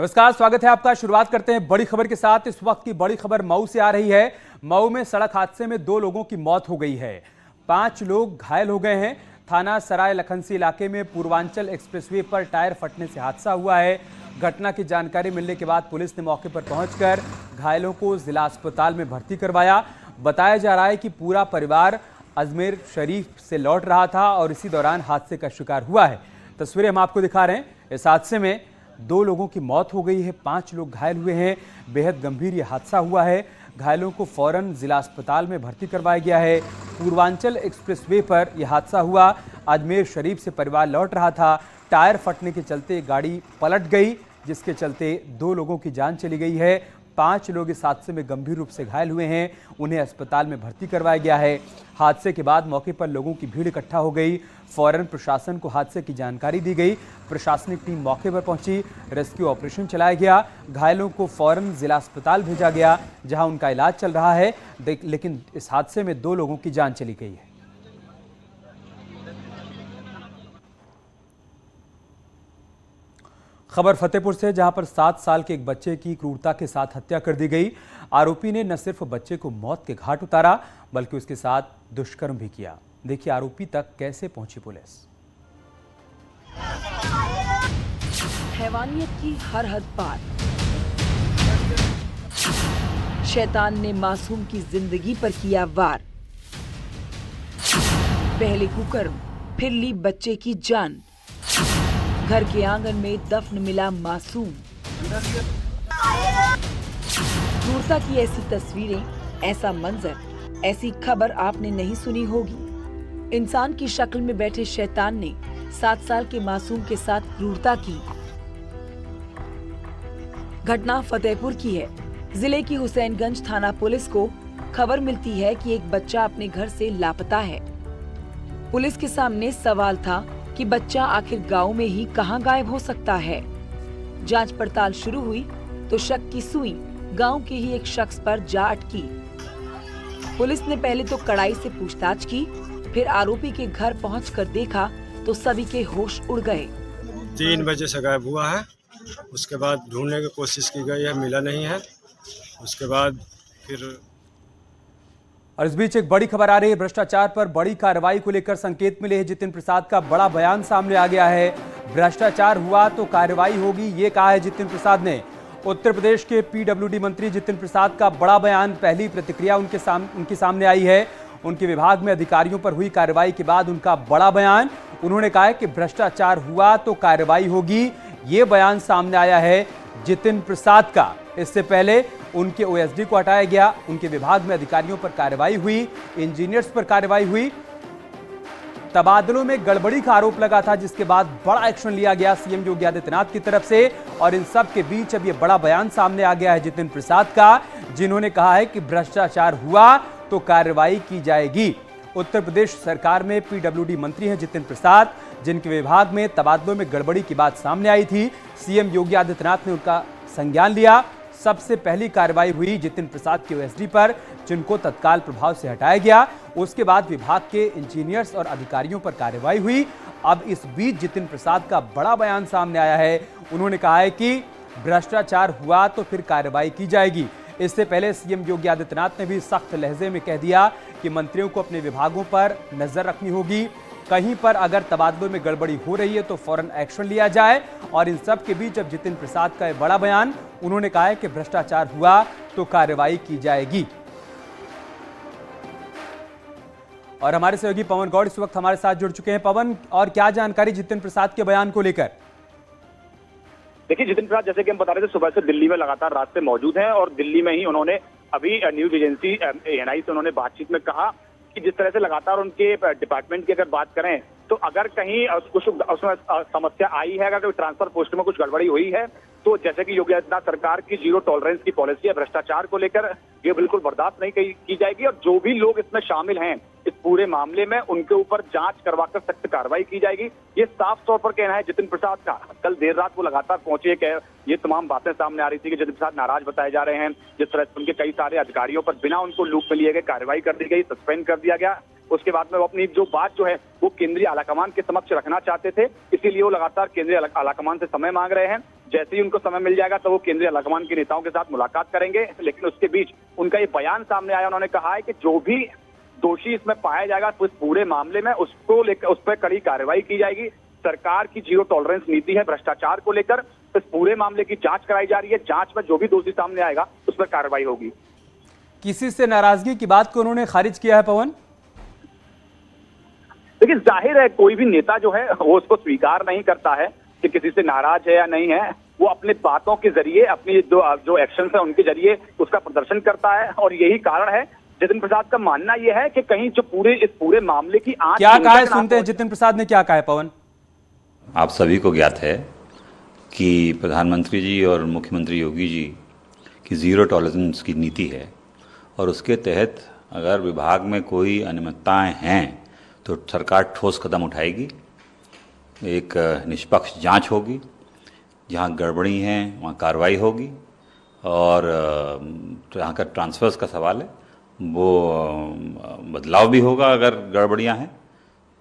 नमस्कार, स्वागत है आपका। शुरुआत करते हैं बड़ी खबर के साथ। इस वक्त की बड़ी खबर मऊ से आ रही है। मऊ में सड़क हादसे में 2 लोगों की मौत हो गई है, 5 लोग घायल हो गए हैं। थाना सराय लखनसी इलाके में पूर्वांचल एक्सप्रेसवे पर टायर फटने से हादसा हुआ है। घटना की जानकारी मिलने के बाद पुलिस ने मौके पर पहुंचकर घायलों को जिला अस्पताल में भर्ती करवाया। बताया जा रहा है कि पूरा परिवार अजमेर शरीफ से लौट रहा था और इसी दौरान हादसे का शिकार हुआ है। तस्वीरें हम आपको दिखा रहे हैं। इस हादसे में 2 लोगों की मौत हो गई है, 5 लोग घायल हुए हैं। बेहद गंभीर यह हादसा हुआ है। घायलों को फौरन जिला अस्पताल में भर्ती करवाया गया है। पूर्वांचल एक्सप्रेसवे पर यह हादसा हुआ। अजमेर शरीफ से परिवार लौट रहा था। टायर फटने के चलते गाड़ी पलट गई, जिसके चलते 2 लोगों की जान चली गई है। 5 लोग इस हादसे में गंभीर रूप से घायल हुए हैं। उन्हें अस्पताल में भर्ती करवाया गया है। हादसे के बाद मौके पर लोगों की भीड़ इकट्ठा हो गई। फौरन प्रशासन को हादसे की जानकारी दी गई। प्रशासनिक टीम मौके पर पहुंची, रेस्क्यू ऑपरेशन चलाया गया। घायलों को फौरन जिला अस्पताल भेजा गया, जहां उनका इलाज चल रहा है। लेकिन इस हादसे में 2 लोगों की जान चली गई है। खबर फतेहपुर से, जहां पर 7 साल के एक बच्चे की क्रूरता के साथ हत्या कर दी गई। आरोपी ने न सिर्फ बच्चे को मौत के घाट उतारा, बल्कि उसके साथ दुष्कर्म भी किया। देखिए आरोपी तक कैसे पहुंची पुलिस। हैवानियत की हर हद पार, शैतान ने मासूम की जिंदगी पर किया वार। पहले कुकर्म, फिर ली बच्चे की जान। घर के आंगन में दफन मिला मासूम। क्रूरता की ऐसी तस्वीरें, ऐसा मंजर, ऐसी खबर आपने नहीं सुनी होगी। इंसान की शक्ल में बैठे शैतान ने 7 साल के मासूम के साथ क्रूरता की। घटना फतेहपुर की है। जिले की हुसैनगंज थाना पुलिस को खबर मिलती है कि एक बच्चा अपने घर से लापता है। पुलिस के सामने सवाल था कि बच्चा आखिर गांव में ही कहां गायब हो सकता है। जांच पड़ताल शुरू हुई तो शक की सुई गांव के ही एक शख्स पर जा अटकी। पुलिस ने पहले तो कड़ाई से पूछताछ की, फिर आरोपी के घर पहुंचकर देखा तो सभी के होश उड़ गए। 3 बजे से गायब हुआ है। उसके बाद ढूंढने की कोशिश की गई है, मिला नहीं है। उसके बाद फिर और इस बीच एक बड़ी खबर आ रही है। भ्रष्टाचार पर बड़ी कार्रवाई को लेकर संकेत मिले हैं। जितिन प्रसाद का बड़ा बयान सामने आ गया है। भ्रष्टाचार हुआ तो कार्रवाई होगी, ये कहा है जितिन प्रसाद ने। उत्तर प्रदेश के पीडब्ल्यूडी मंत्री जितिन प्रसाद का बड़ा बयान, पहली प्रतिक्रिया उनके सामने आई है। उनके विभाग में अधिकारियों पर हुई कार्रवाई के बाद उनका बड़ा बयान। उन्होंने कहा है कि भ्रष्टाचार हुआ तो कार्रवाई होगी। ये बयान सामने आया है जितिन प्रसाद का। इससे पहले उनके ओएसडी को हटाया गया, उनके विभाग में अधिकारियों पर कार्रवाई हुई, इंजीनियर्स पर कार्रवाई हुई। तबादलों में गड़बड़ी का आरोप लगा था, जिसके बाद बड़ा एक्शन लिया गया सीएम योगी आदित्यनाथ की तरफ से। और इन सब के बीच अब यह बड़ा बयान सामने आ गया है जितिन प्रसाद का, जिन्होंने कहा है कि भ्रष्टाचार हुआ तो कार्रवाई की जाएगी। उत्तर प्रदेश सरकार में पीडब्ल्यूडी मंत्री हैं जितिन प्रसाद, जिनके विभाग में तबादलों में गड़बड़ी की बात सामने आई थी। सीएम योगी आदित्यनाथ ने उनका संज्ञान लिया। सबसे पहली कार्रवाई हुई जितिन प्रसाद के ओएसडी पर, जिनको तत्काल प्रभाव से हटाया गया। उसके बाद विभाग के इंजीनियर्स और अधिकारियों पर कार्रवाई हुई। अब इस बीच जितिन प्रसाद का बड़ा बयान सामने आया है। उन्होंने कहा है कि भ्रष्टाचार हुआ तो फिर कार्रवाई की जाएगी। इससे पहले सीएम योगी आदित्यनाथ ने भी सख्त लहजे में कह दिया कि मंत्रियों को अपने विभागों पर नजर रखनी होगी। कहीं पर अगर तबादलों में गड़बड़ी हो रही है तो फौरन एक्शन लिया जाए। और इन सब के बीच अब जितिन प्रसाद का बड़ा बयान, उन्होंने कहा है कि भ्रष्टाचार हुआ तो कार्रवाई की जाएगी। और हमारे सहयोगी पवन गौड़ इस वक्त हमारे साथ जुड़ चुके हैं। पवन, और क्या जानकारी जितिन प्रसाद के बयान को लेकर? देखिए, जितिन प्रसाद जैसे कि हम बता रहे थे, सुबह से दिल्ली में लगातार रात से मौजूद हैं और दिल्ली में ही उन्होंने अभी न्यूज एजेंसी एएनआई से उन्होंने बातचीत में कहा कि जिस तरह से लगातार उनके डिपार्टमेंट की अगर बात करें तो अगर कहीं कुछ उसमें समस्या आई है, अगर ट्रांसफर पोस्ट में कुछ गड़बड़ी हुई है, तो जैसे कि योगी आदित्यनाथ सरकार की 0 टॉलरेंस की पॉलिसी है भ्रष्टाचार को लेकर, ये बिल्कुल बर्दाश्त नहीं की जाएगी। और जो भी लोग इसमें शामिल हैं इस पूरे मामले में, उनके ऊपर जांच करवाकर सख्त कार्रवाई की जाएगी। ये साफ तौर पर कहना है जितिन प्रसाद का। कल देर रात वो लगातार पहुंचे, ये तमाम बातें सामने आ रही थी कि जितिन प्रसाद नाराज बताए जा रहे हैं। जिस तरह से उनके कई सारे अधिकारियों पर बिना उनको लूप में लिए गए कार्रवाई कर दी गई, सस्पेंड कर दिया गया। उसके बाद में वो अपनी जो बात जो है वो केंद्रीय आलाकमान के समक्ष रखना चाहते थे, इसीलिए वो लगातार केंद्रीय आलाकमान से समय मांग रहे हैं। जैसे ही उनको समय मिल जाएगा तो वो केंद्रीय आलाकमान के नेताओं के साथ मुलाकात करेंगे। लेकिन उसके बीच उनका ये बयान सामने आया, उन्होंने कहा है कि जो भी दोषी इसमें पाया जाएगा तो इस पूरे मामले में उसको लेकर उस पर कड़ी कार्रवाई की जाएगी। सरकार की जीरो टॉलरेंस नीति है भ्रष्टाचार को लेकर, इस पूरे मामले की जांच कराई जा रही है। जांच में जो भी दोषी सामने आएगा उस पर कार्रवाई होगी। किसी से नाराजगी की बात को उन्होंने खारिज किया है पवन? देखिए, जाहिर है कोई भी नेता जो है वो उसको स्वीकार नहीं करता है कि किसी से नाराज है या नहीं है। वो अपने बातों के जरिए, अपनी जो एक्शन है उनके जरिए उसका प्रदर्शन करता है। और यही कारण है, जितिन प्रसाद का मानना यह है कि कहीं जो इस पूरे मामले की आंच क्या कहा है, सुनते हैं जितिन प्रसाद ने क्या कहा है। पवन, आप सभी को ज्ञात है कि प्रधानमंत्री जी और मुख्यमंत्री योगी जी की जीरो टॉलरेंस की नीति है और उसके तहत अगर विभाग में कोई अनियमितताएं हैं तो सरकार ठोस कदम उठाएगी। एक निष्पक्ष जांच होगी, जहां गड़बड़ी हैं वहां कार्रवाई होगी। और जहाँ का ट्रांसफर्स का सवाल है वो बदलाव भी होगा। अगर गड़बड़ियां हैं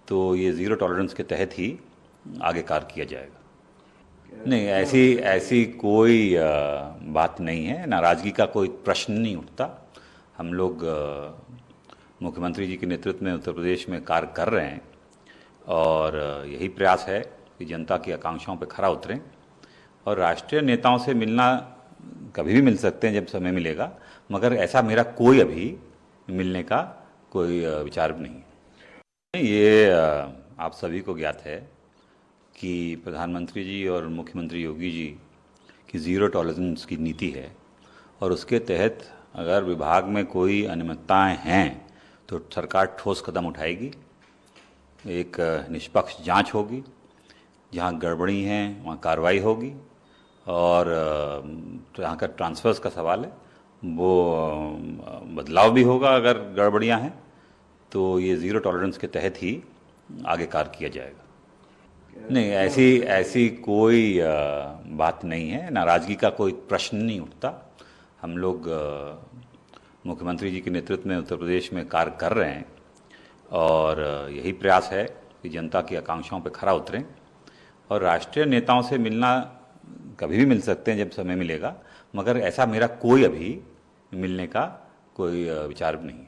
तो ये ज़ीरो टॉलरेंस के तहत ही आगे कार्य किया जाएगा। नहीं, ऐसी कोई बात नहीं है, नाराज़गी का कोई प्रश्न नहीं उठता। हम लोग मुख्यमंत्री जी के नेतृत्व में उत्तर प्रदेश में कार्य कर रहे हैं और यही प्रयास है कि जनता की आकांक्षाओं पर खरा उतरें। और राष्ट्रीय नेताओं से मिलना कभी भी मिल सकते हैं जब समय मिलेगा, मगर ऐसा मेरा कोई अभी मिलने का कोई विचार नहीं है। ये आप सभी को ज्ञात है कि प्रधानमंत्री जी और मुख्यमंत्री योगी जी की ज़ीरो टॉलरेंस की नीति है और उसके तहत अगर विभाग में कोई अनियमितताएं हैं तो सरकार ठोस कदम उठाएगी। एक निष्पक्ष जांच होगी, जहां गड़बड़ी हैं वहां कार्रवाई होगी। और जहाँ का ट्रांसफर्स का सवाल है वो बदलाव भी होगा। अगर गड़बड़ियां हैं तो ये ज़ीरो टॉलरेंस के तहत ही आगे कार्य किया जाएगा। नहीं, ऐसी कोई बात नहीं है, नाराज़गी का कोई प्रश्न नहीं उठता। हम लोग मुख्यमंत्री जी के नेतृत्व में उत्तर प्रदेश में कार्य कर रहे हैं और यही प्रयास है कि जनता की आकांक्षाओं पर खरा उतरें। और राष्ट्रीय नेताओं से मिलना कभी भी मिल सकते हैं जब समय मिलेगा, मगर ऐसा मेरा कोई अभी मिलने का कोई विचार नहीं है।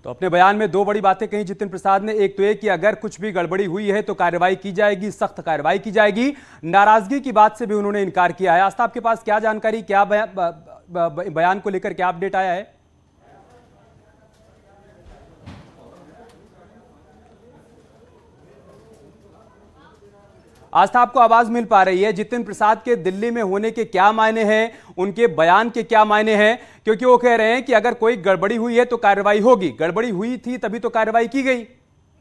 तो अपने बयान में दो बड़ी बातें कही जितिन प्रसाद ने। एक तो ये कि अगर कुछ भी गड़बड़ी हुई है तो कार्रवाई की जाएगी, सख्त कार्रवाई की जाएगी। नाराजगी की बात से भी उन्होंने इनकार किया है। आस्था, आपके पास क्या जानकारी, क्या बयान को लेकर क्या अपडेट आया है? आस्था, आपको आवाज मिल पा रही है? जितिन प्रसाद के दिल्ली में होने के क्या मायने हैं, उनके बयान के क्या मायने हैं? क्योंकि वो कह रहे हैं कि अगर कोई गड़बड़ी हुई है तो कार्रवाई होगी। गड़बड़ी हुई थी तभी तो कार्रवाई की गई।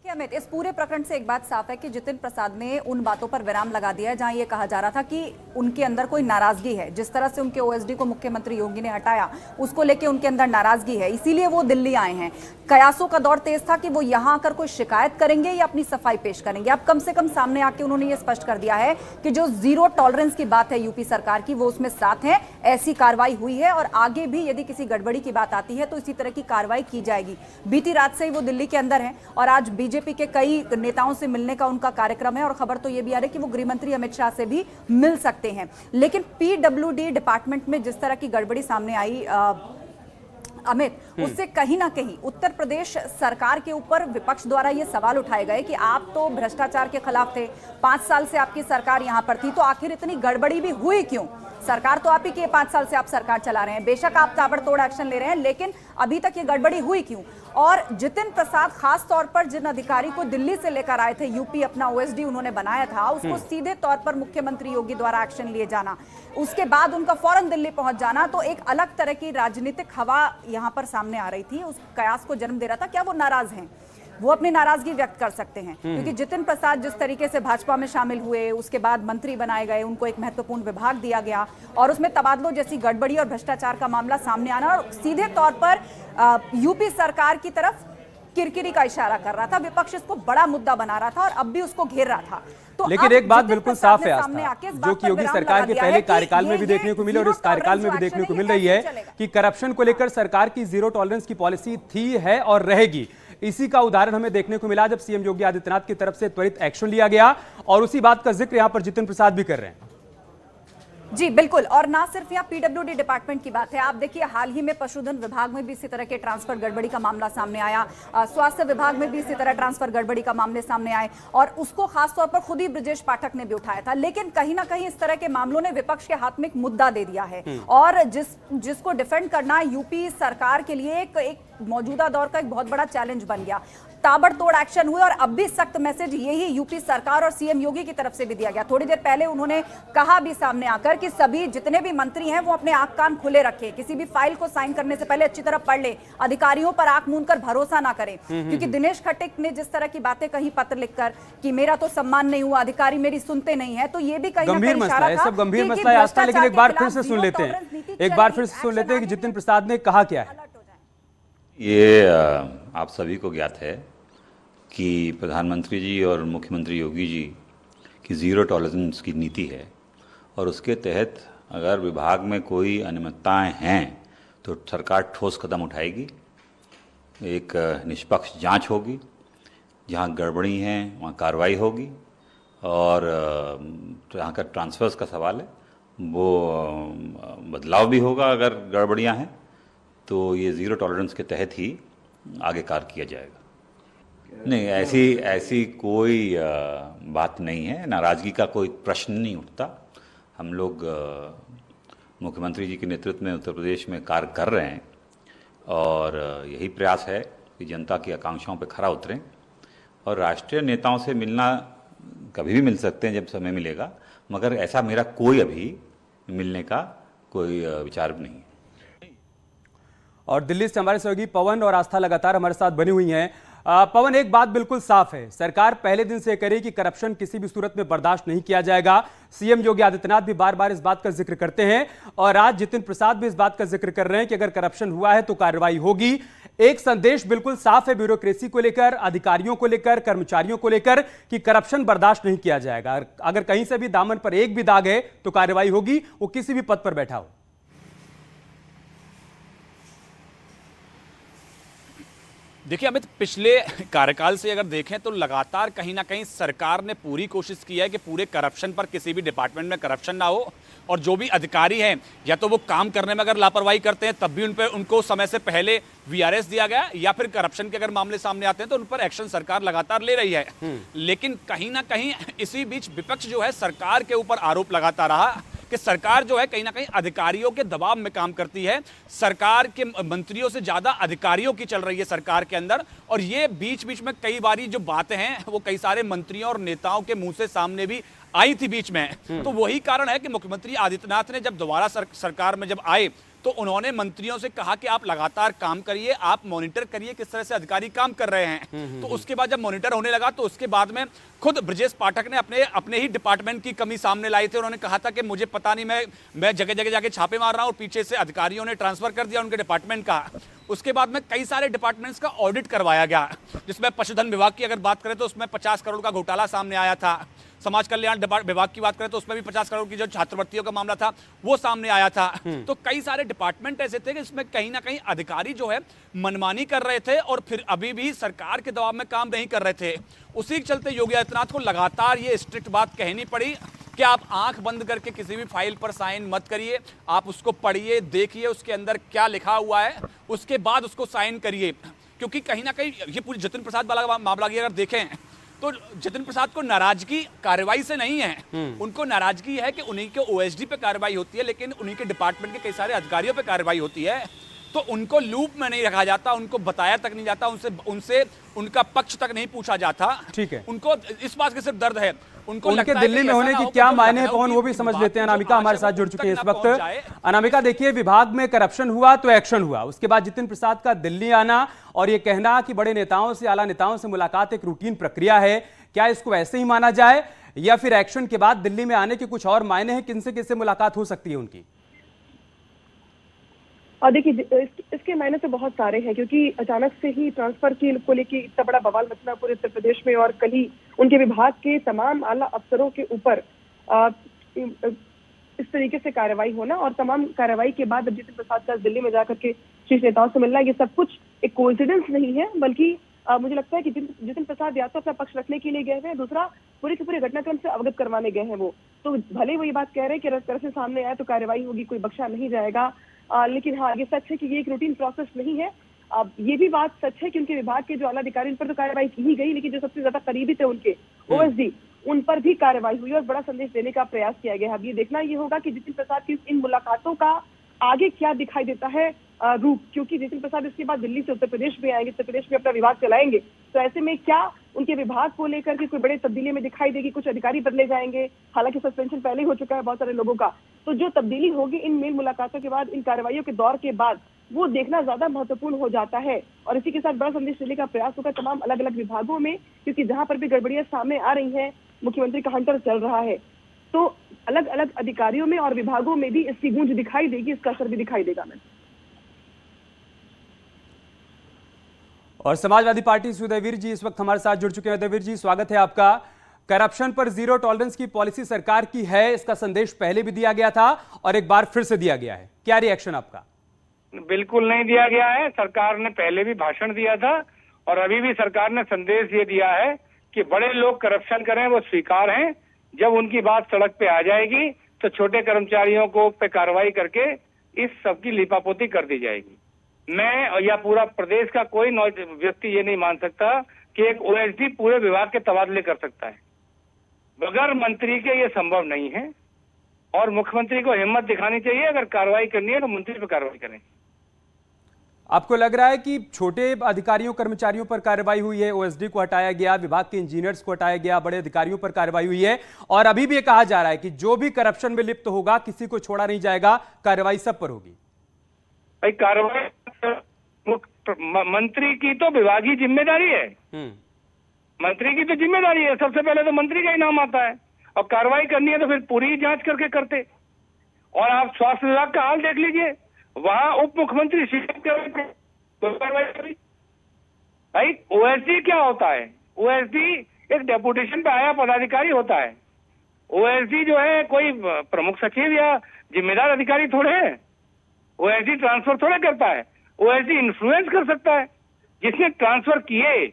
अमित, इस पूरे प्रकरण से एक बात साफ है कि जितिन प्रसाद ने उन बातों पर विराम लगा दिया है जहां ये कहा जा रहा था कि उनके अंदर कोई नाराजगी है। जिस तरह से उनके ओएसडी को मुख्यमंत्री योगी ने हटाया, उसको लेके उनके अंदर नाराजगी है, इसीलिए वो दिल्ली आए हैं। कयासों का दौर तेज था कि वो यहां आकर कोई शिकायत करेंगे या अपनी सफाई पेश करेंगे। अब कम से कम सामने आके उन्होंने ये स्पष्ट कर दिया है कि जो जीरो टॉलरेंस की बात है यूपी सरकार की, वो उसमें साथ है। ऐसी कार्रवाई हुई है और आगे भी यदि किसी गड़बड़ी की बात आती है तो इसी तरह की कार्रवाई की जाएगी। बीती रात से ही वो दिल्ली के अंदर है और आज बीजेपी के कई नेताओं से मिलने का उनका कार्यक्रम है और खबर तो यह भी आ रही है कि वो गृह मंत्री अमित शाह से भी मिल सकते हैं। लेकिन पीडब्ल्यूडी डिपार्टमेंट में जिस तरह की गड़बड़ी सामने आई अमित, उससे कहीं ना कहीं उत्तर प्रदेश सरकार के ऊपर विपक्ष द्वारा ये सवाल उठाए गए कि आप तो भ्रष्टाचार के खिलाफ थे, 5 साल से आपकी सरकार यहां पर थी, तो आखिर इतनी गड़बड़ी भी हुई क्यों? सरकार तो आप ही की 5 साल से आप सरकार चला रहे हैं, बेशक आप ताबड़तोड़ एक्शन ले रहे हैं, लेकिन अभी तक ये गड़बड़ी हुई क्यों? और जितिन प्रसाद खास तौर पर जिन अधिकारी को दिल्ली से लेकर आए थे, यूपी अपना ओएसडी उन्होंने बनाया था, उसको सीधे तौर पर मुख्यमंत्री योगी द्वारा एक्शन लिए जाना, उसके बाद उनका फौरन दिल्ली पहुंच जाना, तो एक अलग तरह की राजनीतिक हवा यहां पर सामने आ रही थी, उस कयास को जन्म दे रहा था। क्या वो नाराज हैं? वो अपनी नाराजगी व्यक्त कर सकते हैं, क्योंकि जितिन प्रसाद जिस तरीके से भाजपा में शामिल हुए, उसके बाद मंत्री बनाए गए, उनको एक महत्वपूर्ण विभाग दिया गया और उसमें तबादलों जैसी गड़बड़ी और भ्रष्टाचार का मामला सामने आना और सीधे तौर पर यूपी सरकार की तरफ किरकिरी का इशारा कर रहा था। विपक्ष इसको बड़ा मुद्दा बना रहा था और अब भी उसको घेर रहा था। तो लेकिन एक बात बिल्कुल साफ है आस्था, जो कि योगी सरकार के पहले कार्यकाल में भी देखने को मिली और इस कार्यकाल में भी देखने को मिल रही है कि करप्शन को लेकर सरकार की जीरो टॉलरेंस की पॉलिसी थी, है और रहेगी। इसी का उदाहरण हमें देखने को मिला जब सीएम योगी आदित्यनाथ की तरफ से त्वरित एक्शन लिया गया, और उसी बात का जिक्र यहां पर जितिन प्रसाद भी कर रहे हैं। जी बिल्कुल, और ना सिर्फ यहाँ पीडब्ल्यूडी डिपार्टमेंट की बात है। आप देखिए, हाल ही में पशुधन विभाग में भी इसी तरह के ट्रांसफर गड़बड़ी का मामला सामने आया, स्वास्थ्य विभाग में भी इसी तरह ट्रांसफर गड़बड़ी का मामले सामने आए, और उसको खासतौर पर खुद ही ब्रजेश पाठक ने भी उठाया था। लेकिन कहीं ना कहीं इस तरह के मामलों ने विपक्ष के हाथ में एक मुद्दा दे दिया है, और जिसको डिफेंड करना यूपी सरकार के लिए एक मौजूदा दौर का एक बहुत बड़ा चैलेंज बन गया। ताबड़तोड़ एक्शन हुए, और अब भी सख्त मैसेज यही यूपी सरकार और सीएम योगी की तरफ से भी दिया गया। थोड़ी देर पहले उन्होंने कहा भी सामने आकर कि सभी जितने भी मंत्री हैं वो अपने आंख कान खुले रखें, किसी भी फाइल को साइन करने से पहले अच्छी तरह पढ़ ले, अधिकारियों पर आंख मूंदकर भरोसा ना करें। क्योंकि दिनेश खट्टिक ने जिस तरह की बातें कही पत्र लिखकर कि मेरा तो सम्मान नहीं हुआ, अधिकारी मेरी सुनते नहीं है, तो ये भी कहीं ना कहीं इशारा था। सब गंभीर मसला है आस्था, लेकिन एक बार फिर से सुन लेते हैं, कि जितिन प्रसाद ने कहा क्या है। ये आप सभी को ज्ञात है कि प्रधानमंत्री जी और मुख्यमंत्री योगी जी की ज़ीरो टॉलरेंस की नीति है, और उसके तहत अगर विभाग में कोई अनियमितताएं हैं तो सरकार ठोस कदम उठाएगी। एक निष्पक्ष जांच होगी, जहां गड़बड़ी हैं वहां कार्रवाई होगी, और जहाँ का ट्रांसफर्स का सवाल है वो बदलाव भी होगा। अगर गड़बड़ियां हैं तो ये ज़ीरो टॉलरेंस के तहत ही आगे कार्य किया जाएगा। नहीं, ऐसी कोई बात नहीं है, नाराज़गी का कोई प्रश्न नहीं उठता। हम लोग मुख्यमंत्री जी के नेतृत्व में उत्तर प्रदेश में कार्य कर रहे हैं, और यही प्रयास है कि जनता की आकांक्षाओं पर खरा उतरें, और राष्ट्रीय नेताओं से मिलना कभी भी मिल सकते हैं जब समय मिलेगा, मगर ऐसा मेरा कोई अभी मिलने का कोई विचार नहीं है। और दिल्ली से हमारे सहयोगी पवन और आस्था लगातार हमारे साथ बनी हुई हैं। पवन, एक बात बिल्कुल साफ है, सरकार पहले दिन से कह रही कि करप्शन किसी भी सूरत में बर्दाश्त नहीं किया जाएगा। सीएम योगी आदित्यनाथ भी बार बार इस बात का जिक्र करते हैं, और आज जितिन प्रसाद भी इस बात का जिक्र कर रहे हैं कि अगर करप्शन हुआ है तो कार्रवाई होगी। एक संदेश बिल्कुल साफ है ब्यूरोक्रेसी को लेकर, अधिकारियों को लेकर, कर्मचारियों को लेकर, कि करप्शन बर्दाश्त नहीं किया जाएगा। अगर कहीं से भी दामन पर एक भी दाग है तो कार्रवाई होगी, वो किसी भी पद पर बैठा हो। देखिए अमित, पिछले कार्यकाल से अगर देखें तो लगातार कहीं ना कहीं सरकार ने पूरी कोशिश की है कि पूरे करप्शन पर, किसी भी डिपार्टमेंट में करप्शन ना हो, और जो भी अधिकारी हैं या तो वो काम करने में अगर लापरवाही करते हैं तब भी उनको समय से पहले वीआरएस दिया गया, या फिर करप्शन के अगर मामले सामने आते हैं तो उन पर एक्शन सरकार लगातार ले रही है। लेकिन कहीं ना कहीं इसी बीच विपक्ष जो है सरकार के ऊपर आरोप लगाता रहा कि सरकार जो है कहीं ना कहीं अधिकारियों के दबाव में काम करती है, सरकार के मंत्रियों से ज्यादा अधिकारियों की चल रही है सरकार के अंदर। और ये बीच बीच में कई बारी जो बातें हैं वो कई सारे मंत्रियों और नेताओं के मुंह से सामने भी आई थी बीच में। तो वही कारण है कि मुख्यमंत्री आदित्यनाथ ने जब दोबारा सरकार में जब आए तो उन्होंने मंत्रियों से कहा कि आप लगातार काम करिए, आप मॉनिटर करिए किस तरह से अधिकारी काम कर रहे हैं। तो उसके बाद जब मॉनिटर होने लगा तो उसके बाद में खुद ब्रजेश पाठक ने अपने ही डिपार्टमेंट की कमी सामने लाई थी। उन्होंने कहा था कि मुझे पता नहीं, मैं जगह जगह जाके छापे मार रहा हूं, और पीछे से अधिकारियों ने ट्रांसफर कर दिया उनके डिपार्टमेंट का। उसके बाद में कई सारे डिपार्टमेंट्स का ऑडिट करवाया गया, जिसमें पशुधन विभाग की अगर बात करें तो उसमें 50 करोड़ का घोटाला सामने आया था। समाज कल्याण विभाग की बात करें तो उसमें भी 50 करोड़ की जो छात्रवृत्तियों का मामला था वो सामने आया था। तो कई सारे डिपार्टमेंट ऐसे थे कि इसमें कहीं ना कहीं अधिकारी जो है मनमानी कर रहे थे, और फिर अभी भी सरकार के दबाव में काम नहीं कर रहे थे। उसी के चलते योगी आदित्यनाथ को लगातार ये स्ट्रिक्ट बात कहनी पड़ी कि आप आंख बंद करके किसी भी फाइल पर साइन मत करिए, आप उसको पढ़िए, देखिए उसके अंदर क्या लिखा हुआ है, उसके बाद उसको साइन करिए। क्योंकि कहीं ना कहीं ये पूरी जितिन प्रसाद वाला मामला अगर देखें तो जितिन प्रसाद को नाराजगी कार्रवाई से नहीं है, उनको नाराजगी है कि उन्हीं के ओएसडी पे कार्रवाई होती है, लेकिन उन्हीं के डिपार्टमेंट के कई सारे अधिकारियों पे कार्रवाई होती है। तो उनको लूप में नहीं रखा जाता, उनको बताया तक नहीं जाता, उनसे उनका पक्ष तक नहीं पूछा जाता। ठीक है, उनको इस बात की सिर्फ दर्द है, उनको उनके दिल्ली में होने की क्या मायने हैं पवन, वो भी समझ लेते हैं। अनामिका हमारे साथ जुड़ चुके हैं इस वक्त। अनामिका, देखिए विभाग में करप्शन हुआ तो एक्शन हुआ, उसके बाद जितिन प्रसाद का दिल्ली आना और ये कहना कि बड़े नेताओं से, आला नेताओं से मुलाकात एक रूटीन प्रक्रिया है, क्या इसको ऐसे ही माना जाए, या फिर एक्शन के बाद दिल्ली में आने के कुछ और मायने हैं? किनसे किससे मुलाकात हो सकती है उनकी? और देखिए इसके मायने तो बहुत सारे हैं, क्योंकि अचानक से ही ट्रांसफर को लेके इतना बड़ा बवाल मचना पूरे उत्तर प्रदेश में, और कल ही उनके विभाग के तमाम आला अफसरों के ऊपर इस तरीके से कार्रवाई होना, और तमाम कार्रवाई के बाद अब जितिन प्रसाद का दिल्ली में जाकर के शीर्ष नेताओं से मिलना, ये सब कुछ एक कोइंसिडेंस नहीं है, बल्कि मुझे लगता है कि जितिन प्रसाद या तो अपना पक्ष रखने के लिए गए हैं, दूसरा पूरे के पूरे घटनाक्रम से अवगत करवाने गए हैं वो। तो भले वो ये बात कह रहे हैं कि अगर करप्शन सामने आए तो कार्रवाई होगी, कोई बख्शा नहीं जाएगा, लेकिन हाँ ये सच है कि ये एक रूटीन प्रोसेस नहीं है। अब ये भी बात सच है कि उनके विभाग के जो आला अधिकारी, उन पर तो कार्रवाई की ही गई, लेकिन जो सबसे ज्यादा करीबी थे उनके ओएसडी, उन पर भी कार्रवाई हुई और बड़ा संदेश देने का प्रयास किया गया। अब ये देखना ये होगा कि जितिन प्रसाद की इन मुलाकातों का आगे क्या दिखाई देता है रूप, क्योंकि जितिन प्रसाद इसके बाद दिल्ली से उत्तर प्रदेश में आएंगे, उत्तर प्रदेश में अपना विभाग चलाएंगे। तो ऐसे में क्या उनके विभाग को लेकर के कोई बड़े तब्दीली में दिखाई देगी, कुछ अधिकारी बदले जाएंगे, हालांकि सस्पेंशन पहले ही हो चुका है बहुत सारे लोगों का। तो जो तब्दीली होगी इन मेल मुलाकातों के बाद, इन कार्रवाइयों के दौर के बाद, वो देखना ज्यादा महत्वपूर्ण हो जाता है। और इसी के साथ बड़ा संदेश देने का प्रयास होगा तमाम अलग अलग विभागों में, क्योंकि जहां पर भी गड़बड़ियां सामने आ रही हैं, मुख्यमंत्री का हंटर चल रहा है, तो अलग अलग अधिकारियों में और विभागों में भी इसकी गूंज दिखाई देगी, इसका असर भी दिखाई देगा। मैं और समाजवादी पार्टी से उदयवीर जी इस वक्त हमारे साथ जुड़ चुके हैं। उदयवीर जी, स्वागत है आपका। करप्शन पर जीरो टॉलरेंस की पॉलिसी सरकार की है, इसका संदेश पहले भी दिया गया था और एक बार फिर से दिया गया है, क्या रिएक्शन आपका? बिल्कुल नहीं दिया गया है। सरकार ने पहले भी भाषण दिया था और अभी भी सरकार ने संदेश ये दिया है कि बड़े लोग करप्शन करें वो स्वीकार हैं, जब उनकी बात सड़क पे आ जाएगी तो छोटे कर्मचारियों को पे कार्रवाई करके इस सब की लिपापोती कर दी जाएगी। मैं या पूरा प्रदेश का कोई व्यक्ति ये नहीं मान सकता कि एक ओएसडी पूरे विभाग के तबादले कर सकता है। बगैर मंत्री के ये संभव नहीं है और मुख्यमंत्री को हिम्मत दिखानी चाहिए, अगर कार्रवाई करनी है तो मंत्री पर कार्रवाई करें। आपको लग रहा है कि छोटे अधिकारियों कर्मचारियों पर कार्रवाई हुई है, ओएसडी को हटाया गया, विभाग के इंजीनियर्स को हटाया गया, बड़े अधिकारियों पर कार्रवाई हुई है, और अभी भी ये कहा जा रहा है कि जो भी करप्शन में लिप्त होगा किसी को छोड़ा नहीं जाएगा, कार्रवाई सब पर होगी? भाई कार्रवाई मंत्री की तो विभागीय जिम्मेदारी है, मंत्री की तो जिम्मेदारी है, सबसे पहले तो मंत्री का ही नाम आता है, और कार्रवाई करनी है तो फिर पूरी जांच करके करते। और आप स्वास्थ्य विभाग का हाल देख लीजिए, वहां उप मुख्यमंत्री भाई ओएसडी क्या होता है? ओएसडी एक डेपुटेशन पे आया पदाधिकारी होता है। ओएसडी जो है कोई प्रमुख सचिव या जिम्मेदार अधिकारी थोड़े है। ओएसडी ट्रांसफर थोड़े करता है, ओएसडी इन्फ्लुएंस कर सकता है। जिसने ट्रांसफर किए,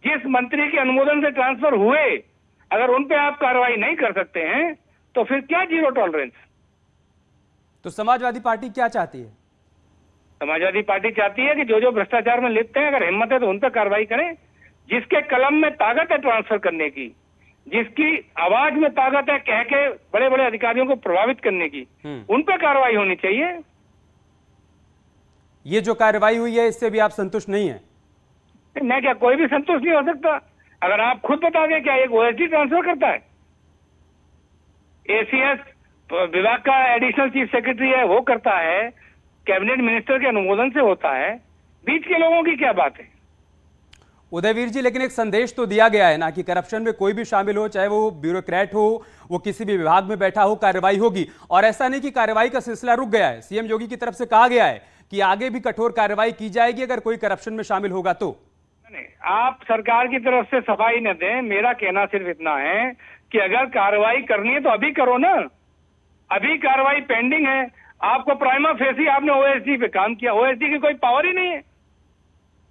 जिस मंत्री के अनुमोदन से ट्रांसफर हुए, अगर उन पे आप कार्रवाई नहीं कर सकते हैं तो फिर क्या जीरो टॉलरेंस? तो समाजवादी पार्टी क्या चाहती है? समाजवादी पार्टी चाहती है कि जो जो भ्रष्टाचार में लिप्त हैं, अगर हिम्मत है तो उन पर कार्रवाई करें। जिसके कलम में ताकत है ट्रांसफर करने की, जिसकी आवाज में ताकत है कह के बड़े बड़े अधिकारियों को प्रभावित करने की, उन पर कार्रवाई होनी चाहिए। ये जो कार्रवाई हुई है इससे भी आप संतुष्ट नहीं है? मैं क्या, कोई भी संतुष्ट नहीं हो सकता। अगर आप खुद बता दें क्या एक ओएसडी ट्रांसफर करता है? एसीएस विभाग का एडिशनल चीफ सेक्रेटरी है, वो करता है, कैबिनेट मिनिस्टर के अनुमोदन से होता है, बीच के लोगों की क्या बात है? उदयवीर जी, लेकिन एक संदेश तो दिया गया है ना कि करप्शन में कोई भी शामिल हो, चाहे वो ब्यूरोक्रेट हो, वो किसी भी विभाग में बैठा हो, कार्रवाई होगी। और ऐसा नहीं कि कार्रवाई का सिलसिला रुक गया है, सीएम योगी की तरफ से कहा गया है कि आगे भी कठोर कार्रवाई की जाएगी अगर कोई करप्शन में शामिल होगा तो। आप सरकार की तरफ से सफाई न दें, मेरा कहना सिर्फ इतना है कि अगर कार्रवाई करनी है तो अभी करो ना। अभी कार्रवाई पेंडिंग है, आपको प्राइमा फेसी आपने ओएसडी पे काम किया, ओएसडी की कोई पावर ही नहीं है।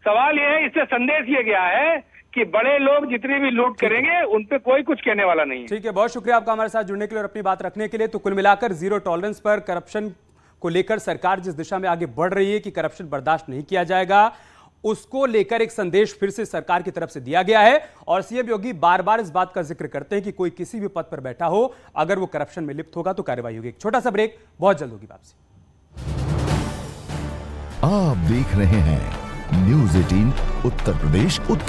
सवाल यह है, इससे संदेश ये गया है कि बड़े लोग जितनी भी लूट करेंगे उन पे कोई कुछ कहने वाला नहीं है। ठीक है, बहुत शुक्रिया आपका हमारे साथ जुड़ने के लिए और अपनी बात रखने के लिए। तो कुल मिलाकर जीरो टॉलरेंस पर करप्शन को लेकर सरकार जिस दिशा में आगे बढ़ रही है कि करप्शन बर्दाश्त नहीं किया जाएगा, उसको लेकर एक संदेश फिर से सरकार की तरफ से दिया गया है। और सीएम योगी बार बार इस बात का जिक्र करते हैं कि कोई किसी भी पद पर बैठा हो, अगर वो करप्शन में लिप्त होगा तो कार्रवाई होगी। एक छोटा सा ब्रेक, बहुत जल्द होगी वापसी। आप देख रहे हैं न्यूज़ 18 उत्तर प्रदेश उत्तर